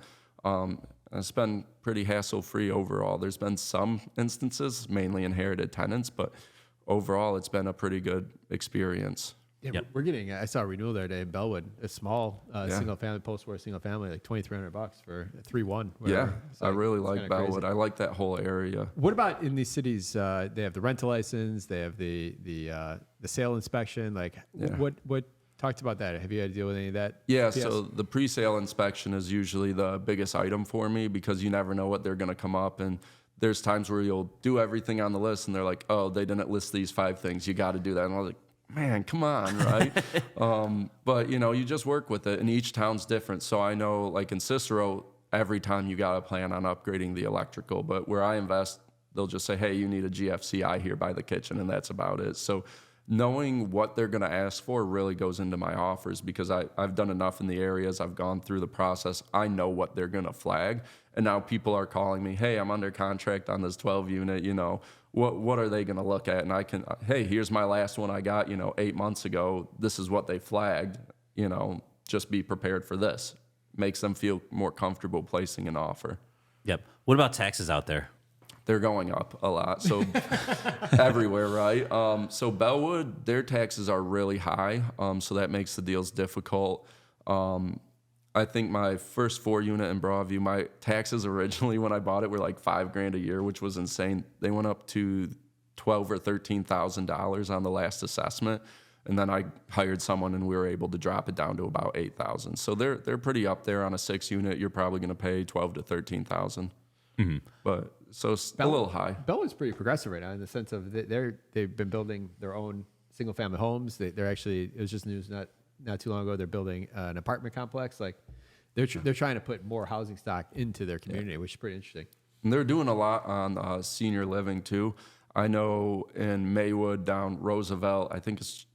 It's been pretty hassle-free overall. There's been some instances, mainly inherited tenants, but overall, it's been a pretty good experience. Yeah, Yep. we're getting. I saw a renewal the other day in Bellwood, a small single family, post-war single family, like $2,300 for a 3-1. Yeah, It's I really it's like kinda crazy. Bellwood. I like that whole area. What about in these cities? They have the rental license. They have the sale inspection. Like, Yeah. what talked about that? Have you had to deal with any of that? Yeah, BS? so the pre-sale inspection is usually the biggest item for me because you never know what they're going to come up. And there's times where you'll do everything on the list and they're like, oh, they didn't list these 5 things. You got to do that. And I was like, man, come on, right? But, you just work with it. And each town's different. So I know, like in Cicero, every time you got to plan on upgrading the electrical. But where I invest, they'll just say, hey, you need a GFCI here by the kitchen. And that's about it. So knowing what they're going to ask for really goes into my offers because I've done enough in the areas. I've gone through the process. I know what they're going to flag. And now people are calling me, hey, I'm under contract on this 12 unit, what are they going to look at? And I can, hey, here's my last one I got, 8 months ago. This is what they flagged, just be prepared for this. Makes them feel more comfortable placing an offer. Yep. What about taxes out there? They're going up a lot. So everywhere, right? So Bellwood, their taxes are really high. So that makes the deals difficult. I think my first 4 unit in Broadview, my taxes originally when I bought it were like $5,000 a year, which was insane. They went up to $12,000 or $13,000 on the last assessment. And then I hired someone and we were able to drop it down to about $8,000. So they're pretty up there on a 6 unit. You're probably going to pay $12,000 to $13,000. Mm-hmm. But so it's a little high. Bellwood's pretty progressive right now in the sense of they've been building their own single family homes. They're actually, it was just news not too long ago, they're building an apartment complex. Like they're trying to put more housing stock into their community, which is pretty interesting. And they're doing a lot on senior living too. I know in Maywood down Roosevelt, I think it's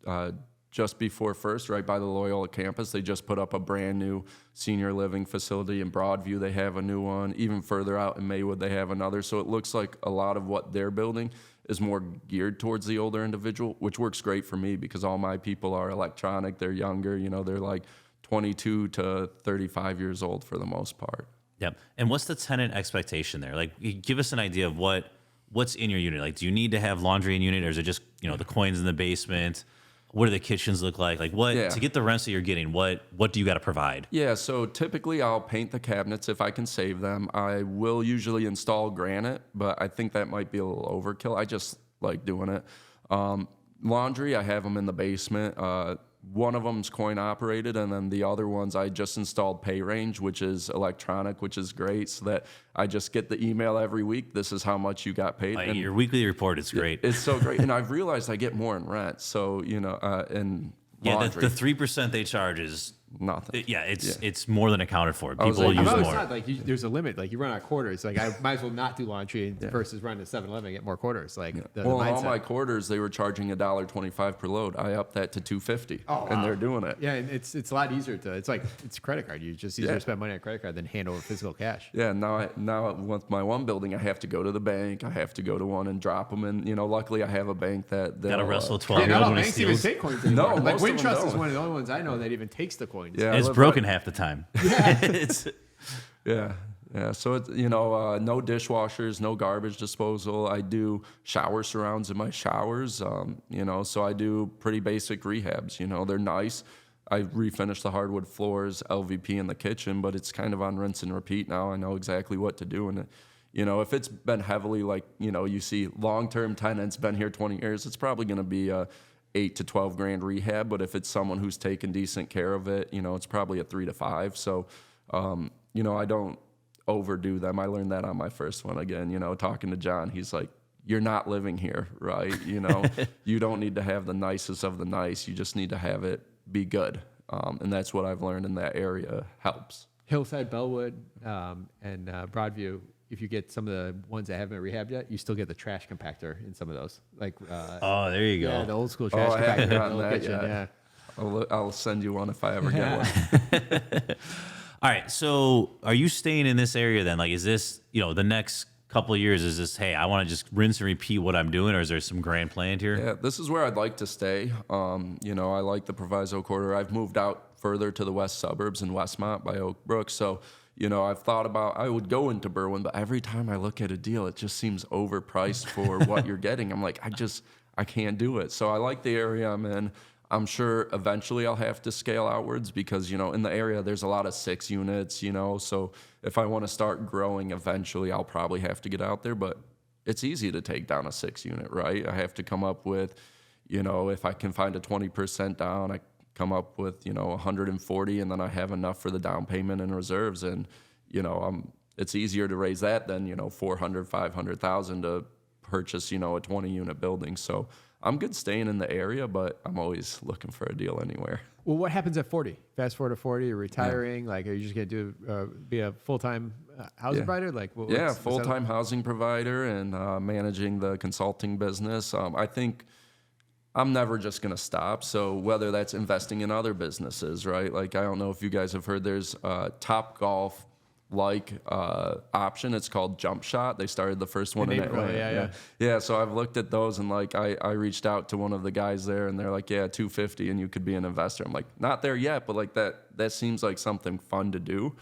just before First, right by the Loyola campus, they just put up a brand new senior living facility. In Broadview, they have a new one. Even further out in Maywood, they have another. So it looks like a lot of what they're building is more geared towards the older individual, which works great for me because all my people are electronic. They're younger, they're like 22 to 35 years old for the most part. Yep. And what's the tenant expectation there? Like, give us an idea of what's in your unit. Like, do you need to have laundry in unit, or is it just the coins in the basement? What do the kitchens look like? Like, to get the rents that you're getting, what do you got to provide? Yeah, so typically I'll paint the cabinets if I can save them. I will usually install granite, but I think that might be a little overkill. I just like doing it. Laundry, I have them in the basement. One of them's coin operated, and then the other ones I just installed Pay Range, which is electronic, which is great, so that I just get the email every week. This is how much you got paid. And your weekly report is great. It's so great, and I've realized I get more in rent. So and laundry. The 3% they charge is nothing. It's more than accounted for. People like, use I've always more. thought, like, there's a limit. Like, you run out of quarters. Like, I might as well not do laundry versus run to 7-Eleven and get more quarters. Like, the all mindset. my quarters, they were charging $1.25 per load. I upped that to $2.50, and they're doing it. Yeah, and it's a lot easier to. It's like it's a credit card. You just easier to spend money on a credit card than hand over physical cash. Yeah, now with my one building, I have to go to the bank. I have to go to one and drop them. And luckily I have a bank that got to wrestle 12 Yeah, year not old all when he banks even steals. take coins anymore. No, Like most of them Wintrust is don't. one of the only ones I know that even takes the coins. Yeah, It's broken half the time. Yeah. So it's no dishwashers, no garbage disposal. I do shower surrounds in my showers. So I do pretty basic rehabs. They're nice. I refinish the hardwood floors, LVP in the kitchen, but it's kind of on rinse and repeat now. I know exactly what to do. And if it's been heavily you see long-term tenants been here 20 years, it's probably going to be a $8 to $12,000 rehab. But if it's someone who's taken decent care of it, it's probably a 3 to 5. So, I don't overdo them. I learned that on my first one again, talking to John, he's like, you're not living here, right? You don't need to have the nicest of the nice. You just need to have it be good. And that's what I've learned in that area helps. Hillside, Bellwood, and Broadview, if you get some of the ones that haven't been rehabbed yet, you still get the trash compactor in some of those. Like, Oh, there you go. yeah, the old school trash I compactor. haven't in the gotten old that kitchen, yet. yeah. I'll send you one if I ever get one. All right. So are you staying in this area then? Like, is this, the next couple of years, is this, hey, I want to just rinse and repeat what I'm doing, or is there some grand plan here? Yeah, this is where I'd like to stay. I like the Provisal Corridor. I've moved out further to the west suburbs in Westmont by Oak Brook. So, I've thought about, I would go into Berwyn, but every time I look at a deal, it just seems overpriced for what you're getting. I'm like, I can't do it. So I like the area I'm in. I'm sure eventually I'll have to scale outwards because, in the area, there's a lot of 6 units, so if I want to start growing eventually, I'll probably have to get out there, but it's easy to take down a 6 unit, right? I have to come up with, if I can find a 20% down, I come up with, 140, and then I have enough for the down payment and reserves. And, it's easier to raise that than, 400, 500,000 to purchase, a 20 unit building. So I'm good staying in the area, but I'm always looking for a deal anywhere. Well, what happens at 40? Fast forward to 40, you're retiring. Like, are you just going to be a full-time housing provider? Like, full-time housing provider and managing the consulting business. I think I'm never just going to stop. So whether that's investing in other businesses, right? Like, I don't know if you guys have heard, there's Top Golf option. It's called Jump Shot. They started the first one in Atlanta. Yeah. So I've looked at those, and like I reached out to one of the guys there, and they're like, yeah, 250 and you could be an investor. I'm like, not there yet, but like that seems like something fun to do.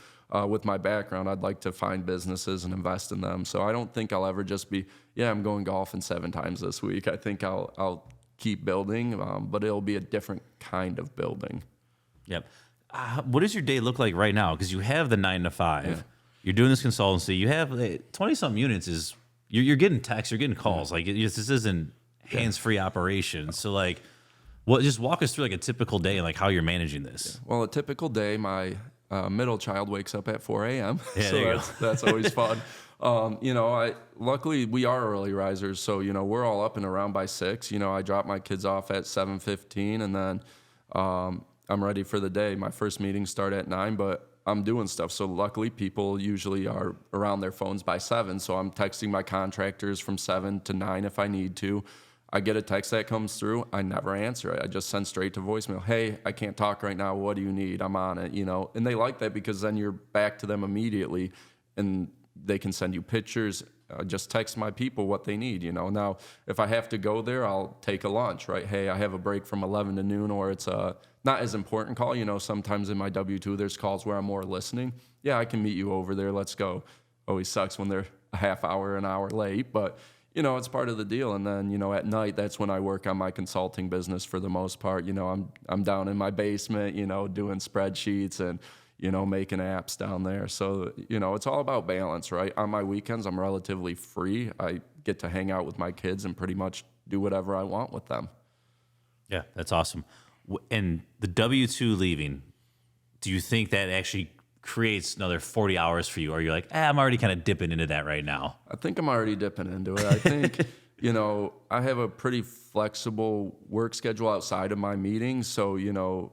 With my background, I'd like to find businesses and invest in them. So I don't think I'll ever just be, I'm going golfing 7 times this week. I think I'll keep building, but it'll be a different kind of building. Yep. What does your day look like right now? Because you have the 9 to 5. Yeah. You're doing this consultancy. You have 20-something units. You're getting texts. You're getting calls. Like, this isn't hands-free operation. So, like, just walk us through like a typical day and like how you're managing this. Yeah. Well, a typical day, my middle child wakes up at 4 a.m. Yeah, so that's always fun. Luckily we are early risers, so we're all up and around by 6. I drop my kids off at 7:15, and then I'm ready for the day. My first meetings start at 9, but I'm doing stuff. So luckily people usually are around their phones by 7. So I'm texting my contractors from 7 to 9 if I need to. I get a text that comes through. I never answer it. I just send straight to voicemail. Hey, I can't talk right now. What do you need? I'm on it, And they like that because then you're back to them immediately, and they can send you pictures. Just text my people what they need, Now, if I have to go there, I'll take a lunch, right? Hey, I have a break from 11 to noon, or it's a not as important call. Sometimes in my W-2, there's calls where I'm more listening. Yeah, I can meet you over there. Let's go. Always sucks when they're a half hour, an hour late, but, it's part of the deal. And then, at night, that's when I work on my consulting business for the most part. I'm down in my basement, doing spreadsheets and, making apps down there. So, it's all about balance, right? On my weekends, I'm relatively free. I get to hang out with my kids and pretty much do whatever I want with them. Yeah, that's awesome. And the W-2 leaving, do you think that actually creates another 40 hours for you? Or you're like, I'm already kind of dipping into that right now? I think I'm already dipping into it. I think, I have a pretty flexible work schedule outside of my meetings. So,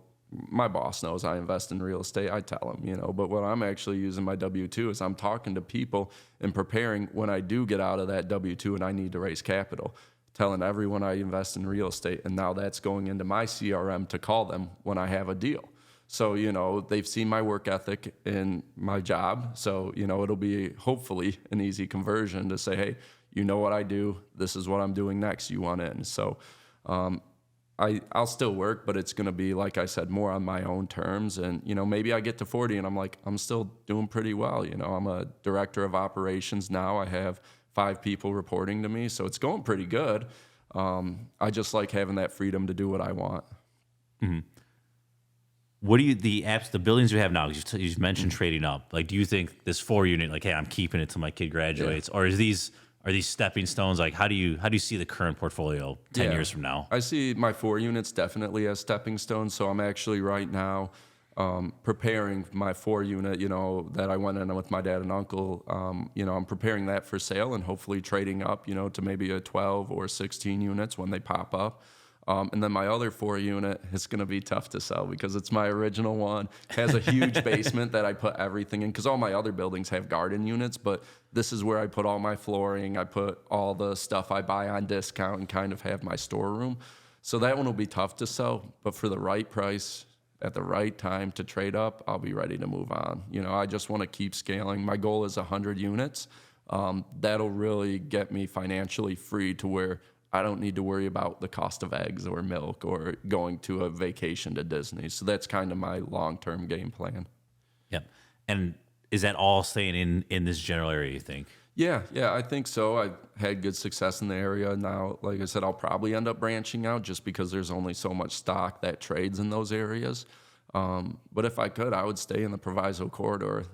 my boss knows I invest in real estate. I tell him, but what I'm actually using my W-2 is I'm talking to people and preparing when I do get out of that W-2 and I need to raise capital, telling everyone I invest in real estate. And now that's going into my CRM to call them when I have a deal. So, they've seen my work ethic in my job. So, it'll be hopefully an easy conversion to say, hey, what I do. This is what I'm doing next. You want in. So, I'll still work, but it's going to be, like I said, more on my own terms. And, maybe I get to 40 and I'm like, I'm still doing pretty well. I'm a director of operations now. I have 5 people reporting to me. So it's going pretty good. I just like having that freedom to do what I want. Mm-hmm. What do you, the buildings you have now, you've mentioned trading up. Like, do you think this 4 unit, like, hey, I'm keeping it till my kid graduates? Yeah. Or are these stepping stones? Like, how do you see the current portfolio 10 years from now? I see my 4 units definitely as stepping stones. So I'm actually right now preparing my 4 unit, that I went in with my dad and uncle. I'm preparing that for sale and hopefully trading up, to maybe a 12 or 16 units when they pop up. And then my other 4-unit, it's going to be tough to sell because it's my original one. Has a huge basement that I put everything in because all my other buildings have garden units, but this is where I put all my flooring. I put all the stuff I buy on discount and kind of have my storeroom. So that one will be tough to sell, but for the right price at the right time to trade up, I'll be ready to move on. I just want to keep scaling. My goal is 100 units. That'll really get me financially free to where I don't need to worry about the cost of eggs or milk or going to a vacation to Disney. So that's kind of my long-term game plan. Yep. And is that all staying in this general area, you think? Yeah, I think so. I've had good success in the area. Now, like I said, I'll probably end up branching out just because there's only so much stock that trades in those areas. But if I could, I would stay in the Provisal Corridor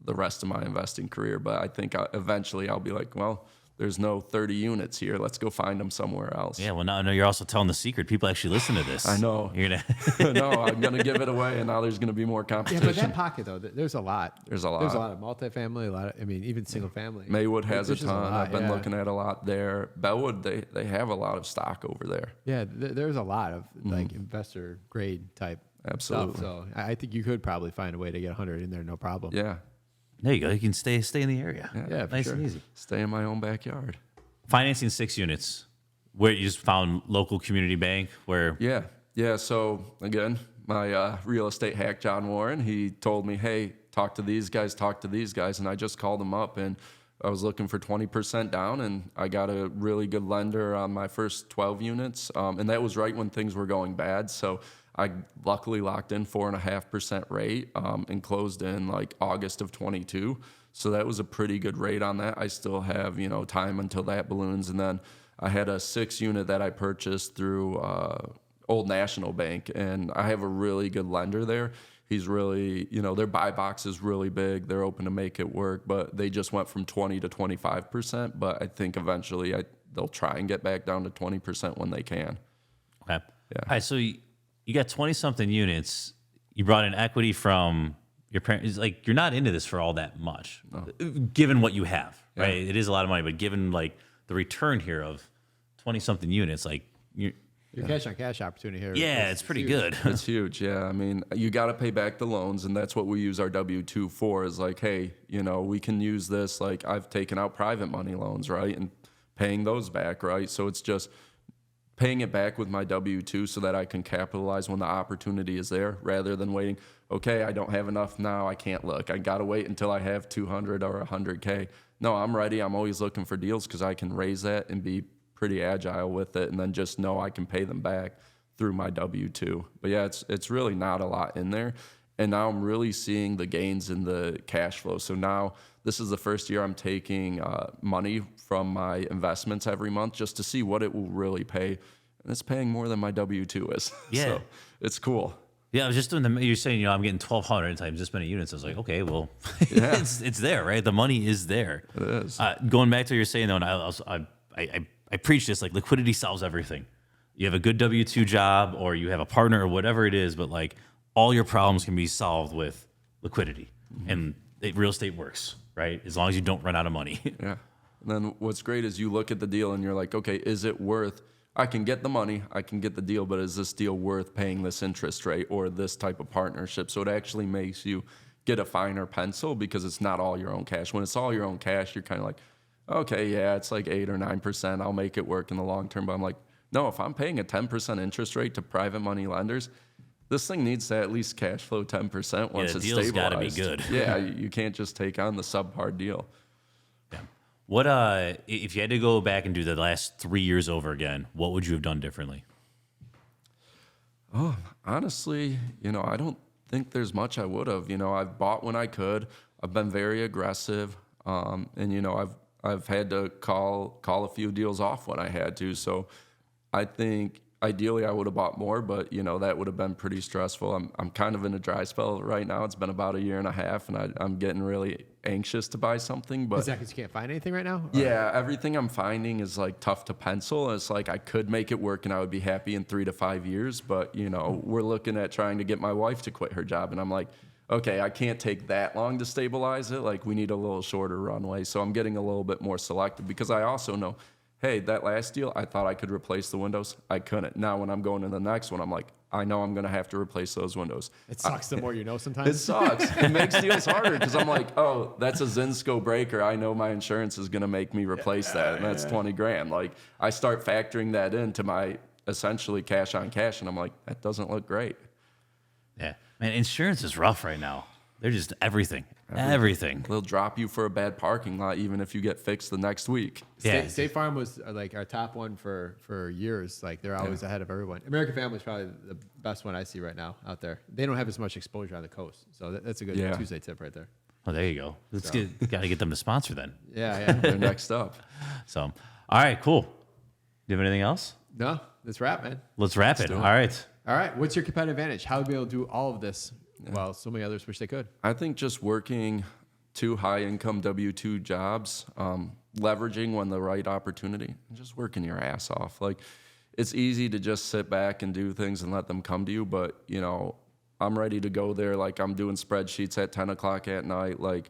the rest of my investing career. But I think eventually I'll be like, well, there's no 30 units here. Let's go find them somewhere else. Yeah, well, now you're also telling the secret. People actually listen to this. I know. You're gonna No, I'm going to give it away, and now there's going to be more competition. Yeah, but that pocket, though, there's a lot. There's a lot. There's a lot of multifamily, even single family. Maywood has a There's just ton. lot, I've been yeah. looking at a lot there. Bellwood, they have a lot of stock over there. Yeah, there's a lot of like investor grade type Absolutely. stuff. So I think you could probably find a way to get 100 in there, no problem. Yeah. there you go. You can stay in the area. Yeah, for nice sure. and easy. Stay in my own backyard. Financing 6 units, where you just found local community bank where Yeah. So again, my real estate hack, John Warren, he told me, hey, talk to these guys. And I just called them up and I was looking for 20% down and I got a really good lender on my first 12 units. And that was right when things were going bad. So I luckily locked in 4.5% rate and closed in like August of 22. So that was a pretty good rate on that. I still have, time until that balloons. And then I had a 6 unit that I purchased through Old National Bank, and I have a really good lender there. He's really, their buy box is really big. They're open to make it work, but they just went from 20 to 25%. But I think eventually they'll try and get back down to 20% when they can. okay. Yeah. All right, so you got 20 something units. You brought in equity from your parents. Like, you're not into this for all that much, given what you have, right? It is a lot of money, but given like the return here of 20 something units, like Your cash on cash opportunity here. it's pretty good. It's huge, yeah. I mean, you got to pay back the loans, and that's what we use our W-2 for is like, hey, we can use this. Like, I've taken out private money loans, right, and paying those back, right? So it's just paying it back with my W-2 so that I can capitalize when the opportunity is there rather than waiting, okay, I don't have enough now, I can't look. I got to wait until I have 200 or 100K. No, I'm ready. I'm always looking for deals because I can raise that and be pretty agile with it and then just know I can pay them back through my W-2. But yeah, it's really not a lot in there. And now I'm really seeing the gains in the cash flow. So now this is the first year I'm taking money from my investments every month just to see what it will really pay. And it's paying more than my W-2 is. Yeah. So it's cool. Yeah, I was just doing you're saying, I'm getting 1,200 times this many units. I was like, okay, well, Yeah. it's there, right? The money is there. It is. Going back to what you're saying, though, and I preach this, like, liquidity solves everything. You have a good W-2 job or you have a partner or whatever it is, but, like, all your problems can be solved with liquidity. Mm-hmm. And real estate works, right? As long as you don't run out of money. Yeah. And then what's great is you look at the deal and you're like, okay, is it worth, I can get the money, I can get the deal, but is this deal worth paying this interest rate or this type of partnership? So it actually makes you get a finer pencil because it's not all your own cash. When it's all your own cash, you're kind of like, okay, yeah, it's like 8 or 9%. I'll make it work in the long term. But I'm like, no, if I'm paying a 10% interest rate to private money lenders, this thing needs to at least cash flow 10% once it's deal's stabilized. got to be good. Yeah, you can't just take on the subpar deal. Yeah. What if you had to go back and do the last 3 years over again, what would you have done differently? Oh, honestly, I don't think there's much I would have. I've bought when I could. I've been very aggressive, and I've had to call a few deals off when I had to. So I think ideally I would have bought more, but that would have been pretty stressful. I'm kind of in a dry spell right now. It's been about 1.5 years, and I'm getting really anxious to buy something. But is that because you can't find anything right now? Yeah, everything I'm finding is like tough to pencil. It's like I could make it work and I would be happy in 3 to 5 years, but we're looking at trying to get my wife to quit her job, and I'm like, okay, I can't take that long to stabilize it. Like, we need a little shorter runway. So I'm getting a little bit more selective because I also know hey, that last deal, I thought I could replace the windows. I couldn't. Now when I'm going to the next one, I'm like, I know I'm going to have to replace those windows. It sucks the more you know sometimes. It sucks. It makes deals harder because I'm like, oh, that's a Zinsco breaker. I know my insurance is going to make me replace that, and that's 20 grand. Like, I start factoring that into my essentially cash on cash, and I'm like, that doesn't look great. Yeah, man, insurance is rough right now. They're just everything. They'll drop you for a bad parking lot even if you get fixed the next week. Yeah. State Farm was like our top one for years. Like they're always ahead of everyone. American Family is probably the best one I see right now out there. They don't have as much exposure on the coast, so that's a good Tuesday tip right there. Oh, there you go. Got to get them to sponsor then. Yeah. They're next up. So, all right, cool. Do you have anything else? No, let's wrap, man. Let's wrap it. All right. All right. What's your competitive advantage? How would we be able to do all of this while so many others wish they could? I think just working 2 high-income W-2 jobs, leveraging when the right opportunity, and just working your ass off. Like, it's easy to just sit back and do things and let them come to you, but, you know, I'm ready to go there. Like, I'm doing spreadsheets at 10 o'clock at night. Like,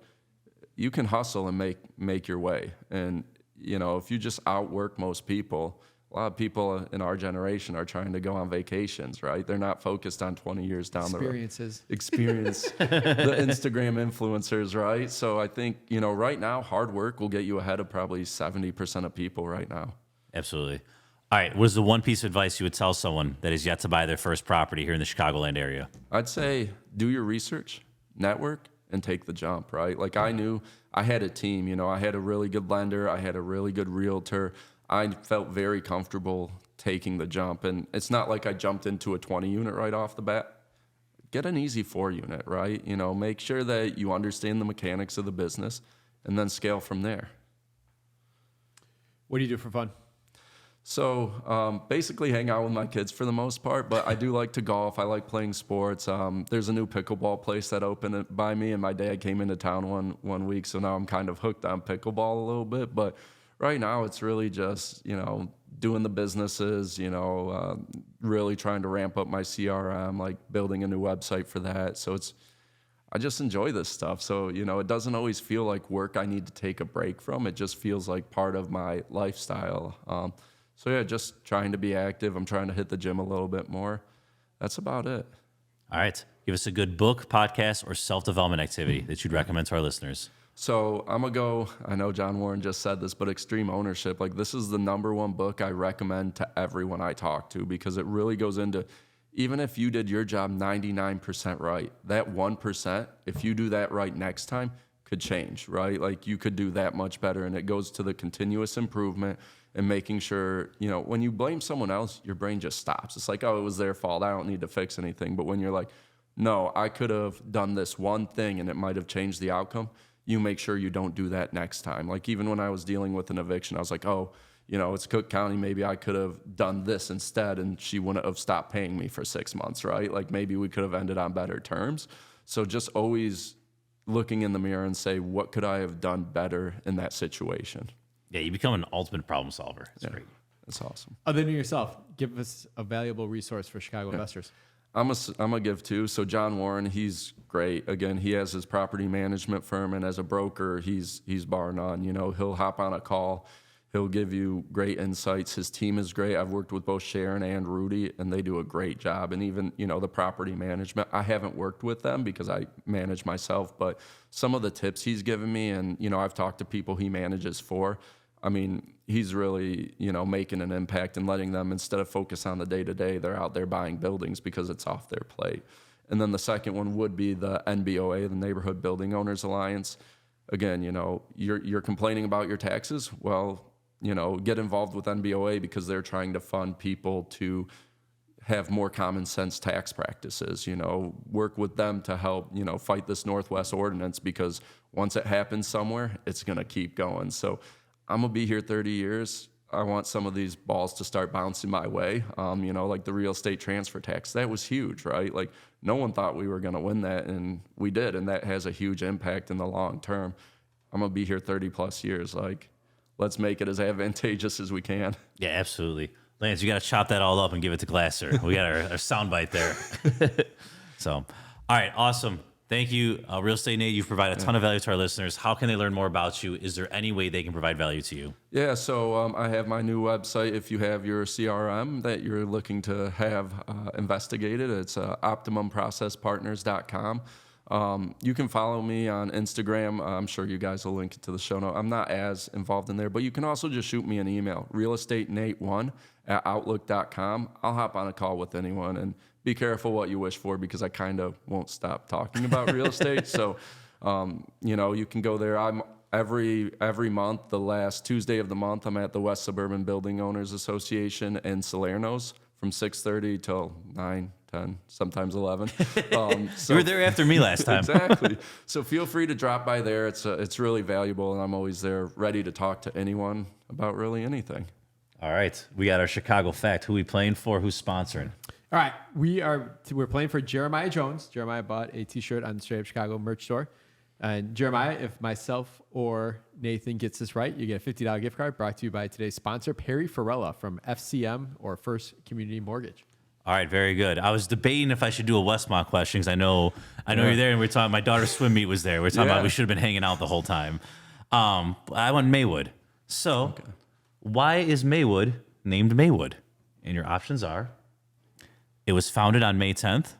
you can hustle and make your way. And, you know, if you just outwork most people, a lot of people in our generation are trying to go on vacations, right? They're not focused on 20 years down the road. Experience. The Instagram influencers, right? So I think, you know, right now, hard work will get you ahead of probably 70% of people right now. Absolutely. All right. What is the one piece of advice you would tell someone that is yet to buy their first property here in the Chicagoland area? I'd say do your research, network, and take the jump, right? Like, I knew I had a team, you know, I had a really good lender, I had a really good realtor. I felt very comfortable taking the jump. And it's not like I jumped into a 20 unit right off the bat. Get an easy 4 unit, right? You know, make sure that you understand the mechanics of the business and then scale from there. What do you do for fun? So basically hang out with my kids for the most part, but I do like to golf. I like playing sports. There's a new pickleball place that opened by me, and my dad came into town one week, so now I'm kind of hooked on pickleball a little bit. But right now it's really just, you know, doing the businesses, you know, really trying to ramp up my CRM, like building a new website for that. So I just enjoy this stuff. So, you know, it doesn't always feel like work I need to take a break from. It just feels like part of my lifestyle. So yeah, just trying to be active. I'm trying to hit the gym a little bit more. That's about it. All right. Give us a good book, podcast, or self-development activity that you'd recommend to our listeners. So I'm going to go, I know John Warren just said this, but Extreme Ownership. Like, this is the #1 book I recommend to everyone I talk to, because it really goes into, even if you did your job 99% right, that 1%, if you do that right next time, could change, right? Like, you could do that much better. And it goes to the continuous improvement and making sure, you know, when you blame someone else, your brain just stops. It's like, oh, it was their fault, I don't need to fix anything. But when you're like, no, I could have done this one thing and it might have changed the outcome, you make sure you don't do that next time. Like, even when I was dealing with an eviction, I was like, oh, you know, it's Cook County, maybe I could have done this instead and she wouldn't have stopped paying me for 6 months, right? Like, maybe we could have ended on better terms. So just always looking in the mirror and say, what could I have done better in that situation? Yeah, you become an ultimate problem solver. It's great. That's awesome. Other than yourself, give us a valuable resource for Chicago investors. I'm a give too. So John Warren, he's great. Again, he has his property management firm, and as a broker, he's bar none. You know, he'll hop on a call. He'll give you great insights. His team is great. I've worked with both Sharon and Rudy, and they do a great job. And even, you know, the property management, I haven't worked with them because I manage myself, but some of the tips he's given me, and, you know, I've talked to people he manages for. I mean, he's really, you know, making an impact and letting them, instead of focus on the day-to-day, they're out there buying buildings because it's off their plate. And then the second one would be the NBOA, the Neighborhood Building Owners Alliance. Again, you know, you're complaining about your taxes. Well, you know, get involved with NBOA because they're trying to fund people to have more common sense tax practices. You know, work with them to help, you know, fight this Northwest ordinance, because once it happens somewhere, it's going to keep going. So I'm going to be here 30 years. I want some of these balls to start bouncing my way. You know, like the real estate transfer tax, that was huge, right? Like, no one thought we were going to win that, and we did. And that has a huge impact in the long term. I'm going to be here 30 plus years. Like, let's make it as advantageous as we can. Yeah, absolutely. Lance, you got to chop that all up and give it to Glasser. We got our soundbite there. So, all right, awesome. Thank you, Real Estate Nate. You've provided a ton of value to our listeners. How can they learn more about you? Is there any way they can provide value to you? Yeah, so I have my new website. If you have your CRM that you're looking to have investigated, it's optimumprocesspartners.com. You can follow me on Instagram. I'm sure you guys will link it to the show note. I'm not as involved in there, but you can also just shoot me an email, realestatenate1@outlook.com. I'll hop on a call with anyone, and be careful what you wish for, because I kind of won't stop talking about real estate. So, you can go there. I'm every month, the last Tuesday of the month, I'm at the West Suburban Building Owners Association in Salerno's from 6:30 till 9, 10, sometimes 11. You were there after me last time. Exactly. So feel free to drop by there. It's really valuable, and I'm always there ready to talk to anyone about really anything. All right. We got our Chicago fact. Who we playing for? Who's sponsoring? All right, we're playing for Jeremiah Jones. Jeremiah bought a T-shirt on the Straight Up Chicago merch store. And Jeremiah, if myself or Nathan gets this right, you get a $50 gift card brought to you by today's sponsor, Perry Farella from FCM or First Community Mortgage. All right, very good. I was debating if I should do a Westmont question, because I know you're there, and we're talking. My daughter's swim meet was there. We're talking about we should have been hanging out the whole time. I went Maywood. So, why is Maywood named Maywood? And your options are: it was founded on May 10th.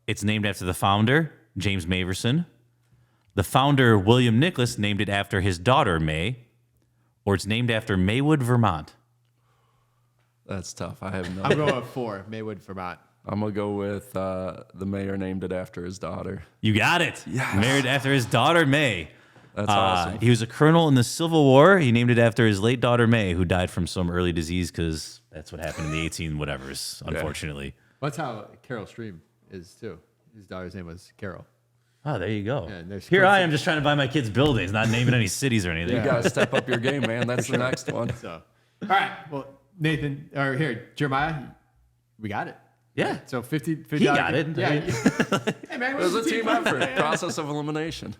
It's named after the founder, James Maverson. The founder, William Nicholas, named it after his daughter, May. Or it's named after Maywood, Vermont. That's tough. I have no. I'm going with 4, Maywood, Vermont. I'm going to go with the mayor named it after his daughter. You got it. Yes. Married after his daughter, May. That's awesome. He was a colonel in the Civil War. He named it after his late daughter, May, who died from some early disease, because that's what happened in the 18-whatevers, unfortunately. That's how Carol Stream is, too. His daughter's name was Carol. Oh, there you go. Yeah, Here I am just trying to buy my kids buildings, not naming any cities or anything. You guys step up your game, man. That's the next one. So, all right. Well, Nathan, or here, Jeremiah, we got it. Yeah. So 50 He got it. Yeah. Hey, man, It was a team effort. Process of elimination.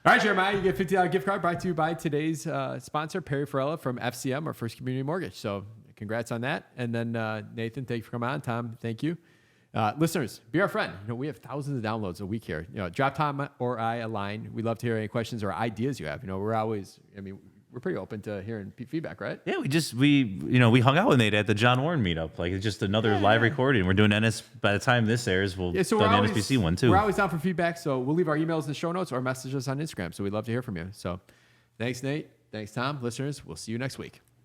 All right, Jeremiah, you get a $50 gift card brought to you by today's sponsor, Perry Farella from FCM or First Community Mortgage. So congrats on that. And then Nathan, thank you for coming on. Tom, thank you. Listeners, be our friend. We have thousands of downloads a week here. Drop Tom or I a line. We'd love to hear any questions or ideas you have. We're always, we're pretty open to hearing feedback, right? Yeah, we hung out with Nate at the John Warren meetup. Like, it's just another live recording. We're doing by the time this airs, we'll do the NSBC one too. We're always down for feedback, so we'll leave our emails in the show notes or message us on Instagram. So we'd love to hear from you. So thanks, Nate. Thanks, Tom. Listeners, we'll see you next week.